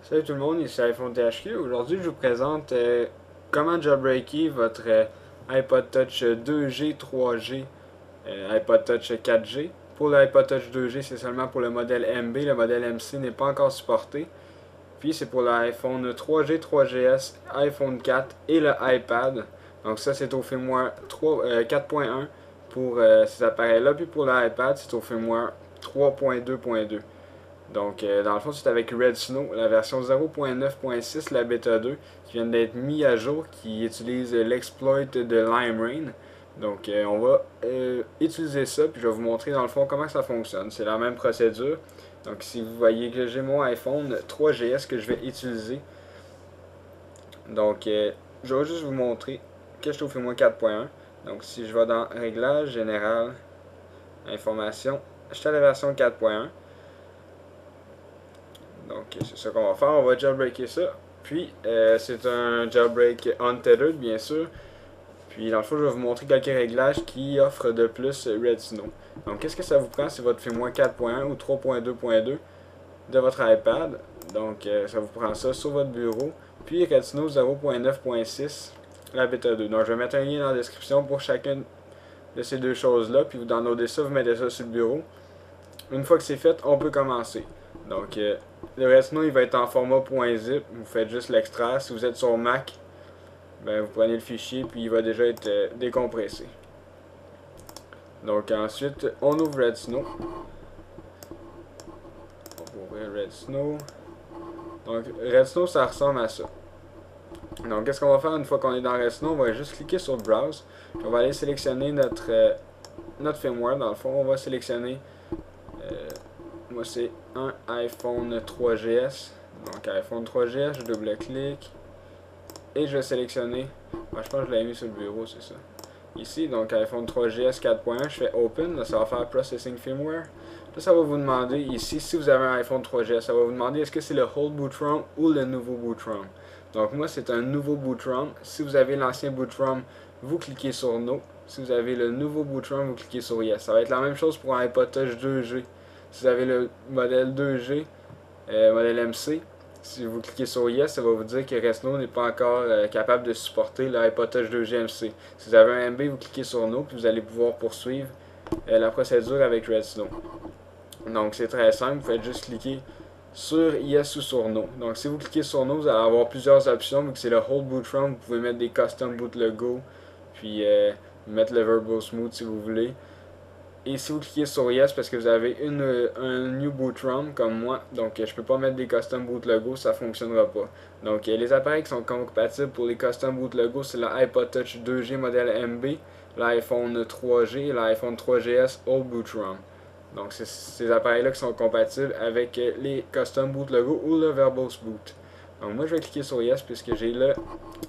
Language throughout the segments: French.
Salut tout le monde, ici iPhone THQ. Aujourd'hui, je vous présente comment jailbreaker votre iPod Touch 2G, 3G, iPod Touch 4G. Pour l'iPod Touch 2G, c'est seulement pour le modèle MB. Le modèle MC n'est pas encore supporté. Puis c'est pour l'iPhone 3G, 3GS, iPhone 4 et le iPad. Donc ça, c'est au firmware 4.1 pour ces appareils-là. Puis pour l'iPad, c'est au firmware 3.2.2. Donc, dans le fond, c'est avec Red Snow, la version 0.9.6, la bêta 2, qui vient d'être mise à jour, qui utilise l'exploit de Limerain. Donc, on va utiliser ça, puis je vais vous montrer dans le fond comment ça fonctionne. C'est la même procédure. Donc, si vous voyez que j'ai mon iPhone 3GS que je vais utiliser. Donc, je vais juste vous montrer que je trouve moi 4.1. Donc, si je vais dans Réglages, Général, Information, je suis à la version 4.1. Donc c'est ça qu'on va faire, on va jailbreaker ça. Puis c'est un jailbreak untethered bien sûr. Puis dans le fond je vais vous montrer quelques réglages qui offrent de plus Red Snow. Donc qu'est-ce que ça vous prend? C'est votre firmware 4.1 ou 3.2.2 de votre iPad. Donc ça vous prend ça sur votre bureau. Puis Red Snow 0.9.6, la bêta 2. Donc je vais mettre un lien dans la description pour chacune de ces deux choses-là. Puis vous downloadez ça, vous mettez ça sur le bureau. Une fois que c'est fait, on peut commencer. Donc, le Red Snow, il va être en format .zip. Vous faites juste l'extraire. Si vous êtes sur Mac, ben, vous prenez le fichier puis il va déjà être décompressé. Donc, ensuite, on ouvre Red Snow. On va ouvrir Red Snow. Donc, Red Snow, ça ressemble à ça. Donc, qu'est-ce qu'on va faire une fois qu'on est dans Red Snow? On va juste cliquer sur Browse. On va aller sélectionner notre firmware. Dans le fond, on va sélectionner moi c'est un iPhone 3GS. Donc iPhone 3GS, je double-clique. Et je vais sélectionner. Je pense que je l'avais mis sur le bureau, c'est ça. Ici, donc iPhone 3GS 4.1, je fais Open. Là, ça va faire Processing Firmware. Là, ça va vous demander ici, si vous avez un iPhone 3GS, ça va vous demander est-ce que c'est le Old Boot ROM ou le nouveau Boot ROM. Donc moi, c'est un nouveau Boot ROM. Si vous avez l'ancien Boot ROM, vous cliquez sur No. Si vous avez le nouveau Boot ROM, vous cliquez sur Yes. Ça va être la même chose pour un iPod Touch 2G. Si vous avez le modèle 2G, modèle MC, si vous cliquez sur Yes, ça va vous dire que Red Snow n'est pas encore capable de supporter l'iPod Touch 2G MC. Si vous avez un MB, vous cliquez sur No, puis vous allez pouvoir poursuivre la procédure avec Red Snow. Donc c'est très simple, vous faites juste cliquer sur Yes ou sur No. Donc si vous cliquez sur No, vous allez avoir plusieurs options, vu que c'est le Whole Boot ROM, vous pouvez mettre des Custom Boot Logo, puis mettre le Verbal Smooth si vous voulez. Et si vous cliquez sur Yes parce que vous avez un New Boot ROM comme moi, donc je peux pas mettre des Custom Boot Logo, ça fonctionnera pas. Donc les appareils qui sont compatibles pour les Custom Boot Logo, c'est l'iPod Touch 2G modèle MB, l'iPhone 3G et l'iPhone 3GS Old Boot ROM. Donc c'est ces appareils-là qui sont compatibles avec les Custom Boot Logo ou le Verbose Boot. Donc moi je vais cliquer sur Yes puisque j'ai le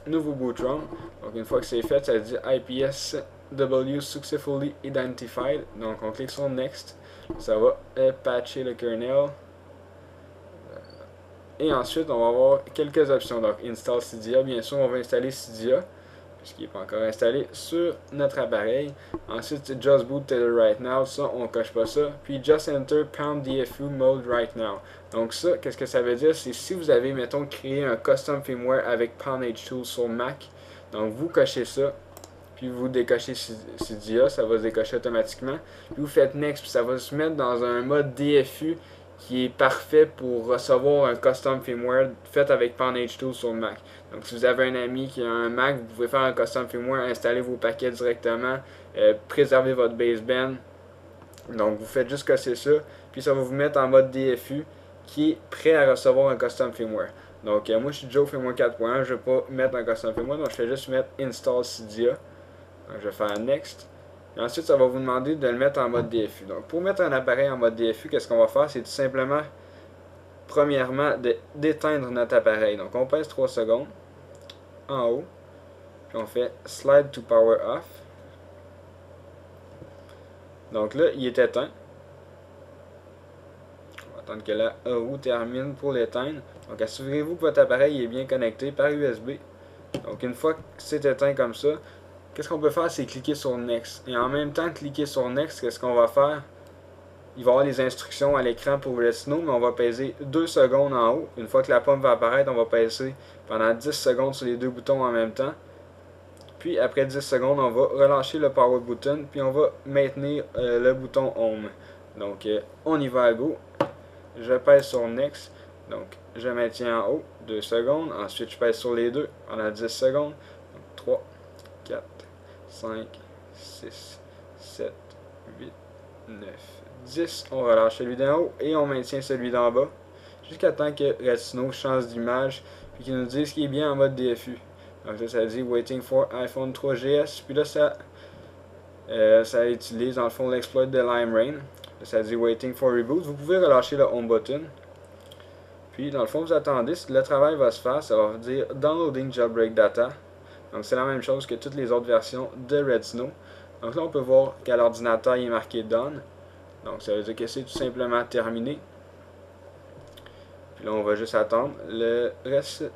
nouveau boot ROM. Donc une fois que c'est fait, ça dit IPSW successfully identified. Donc on clique sur Next. Ça va patcher le kernel. Et ensuite on va avoir quelques options. Donc Install Cydia. Bien sûr on va installer Cydia, puisqu'il n'est pas encore installé sur notre appareil. Ensuite, Just Boot Tether Right Now, ça, on coche pas ça. Puis Just Enter Pound DFU Mode Right Now. Donc ça, qu'est-ce que ça veut dire? C'est si vous avez, mettons, créé un custom firmware avec Pound H2 sur Mac, donc vous cochez ça, puis vous décochez Cydia, ça va se décocher automatiquement. Puis vous faites Next, puis ça va se mettre dans un mode DFU qui est parfait pour recevoir un custom firmware fait avec Pound H2 sur Mac. Donc si vous avez un ami qui a un Mac, vous pouvez faire un custom firmware, installer vos paquets directement, préserver votre baseband. Donc vous faites juste cocher ça, puis ça va vous mettre en mode DFU qui est prêt à recevoir un custom firmware. Donc moi je suis déjà au firmware 4.1, je ne vais pas mettre un custom firmware, donc je vais juste mettre Install Cydia. Donc je vais faire Next. Et ensuite, ça va vous demander de le mettre en mode DFU. Donc, pour mettre un appareil en mode DFU, qu'est-ce qu'on va faire? C'est tout simplement, premièrement, d'éteindre notre appareil. Donc, on pèse 3 secondes en haut. Puis on fait Slide to Power Off. Donc là, il est éteint. On va attendre que la roue termine pour l'éteindre. Donc, assurez-vous que votre appareil est bien connecté par USB. Donc, une fois que c'est éteint comme ça, qu'est-ce qu'on peut faire? C'est cliquer sur Next. Et en même temps, cliquer sur Next, qu'est-ce qu'on va faire? il va y avoir les instructions à l'écran pour Redsnow, mais on va peser 2 secondes en haut. Une fois que la pomme va apparaître, on va peser pendant 10 secondes sur les deux boutons en même temps. Puis après 10 secondes, on va relâcher le power button, puis on va maintenir le bouton home. Donc on y va à go. Je pèse sur next. Donc je maintiens en haut 2 secondes. Ensuite je pèse sur les deux pendant 10 secondes. Donc 3, 4, 5, 6, 7, 8, 9, 10. On relâche celui d'en haut et on maintient celui d'en bas. Jusqu'à temps que Redsnow change d'image. Puis qu'il nous dise qu'il est bien en mode DFU. Donc ça dit Waiting for iPhone 3GS. Puis là, ça utilise dans le fond l'exploit de LimeRain. Ça dit Waiting for Reboot. Vous pouvez relâcher le Home button. Puis dans le fond, vous attendez. Le travail va se faire. Ça va vous dire Downloading Jailbreak Data. Donc c'est la même chose que toutes les autres versions de Redsnow. Donc là, on peut voir qu'à l'ordinateur, il est marqué Done. Donc ça veut dire que c'est tout simplement terminé. Puis là, on va juste attendre. Le reste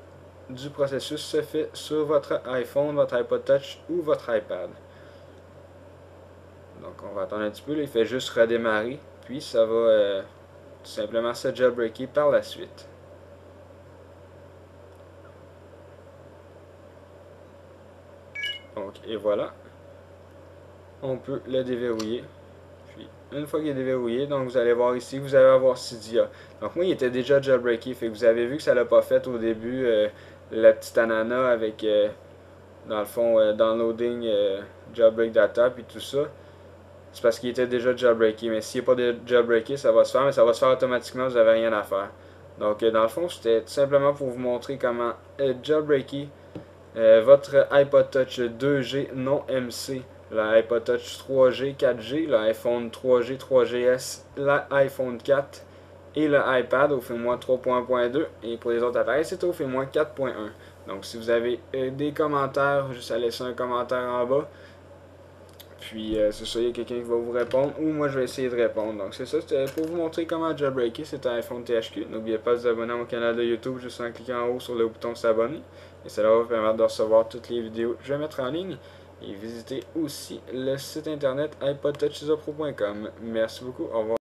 du processus se fait sur votre iPhone, votre iPod Touch ou votre iPad. Donc on va attendre un petit peu, là, il fait juste redémarrer, puis ça va tout simplement se jailbreaker par la suite. Donc et voilà, on peut le déverrouiller. Puis une fois qu'il est déverrouillé, donc vous allez voir ici, vous allez avoir Cydia. Donc moi il était déjà jailbreaké, fait que vous avez vu que ça l'a pas fait au début. La petite ananas avec, dans le fond, downloading jailbreak data puis tout ça, c'est parce qu'il était déjà jailbreaké. Mais s'il n'est pas jailbreaké, ça va se faire, mais ça va se faire automatiquement, vous n'avez rien à faire. Donc, dans le fond, c'était tout simplement pour vous montrer comment jailbreaker votre iPod Touch 2G non MC, l'iPod Touch 3G, 4G, l'iPhone 3G, 3GS, l'iPhone 4 et le iPad au firmware 3.2 et pour les autres appareils c'est au firmware 4.1. Donc si vous avez des commentaires, juste à laisser un commentaire en bas, puis c'est ça, il y a quelqu'un qui va vous répondre ou moi je vais essayer de répondre. Donc c'est ça, c'était pour vous montrer comment jailbreaker cet iPhone THQ. N'oubliez pas de vous abonner à mon canal de YouTube juste en cliquant en haut sur le bouton s'abonner et cela va vous permettre de recevoir toutes les vidéos que je vais mettre en ligne. Et visitez aussi le site internet iPodTouchIsopro.com. Merci beaucoup, au revoir.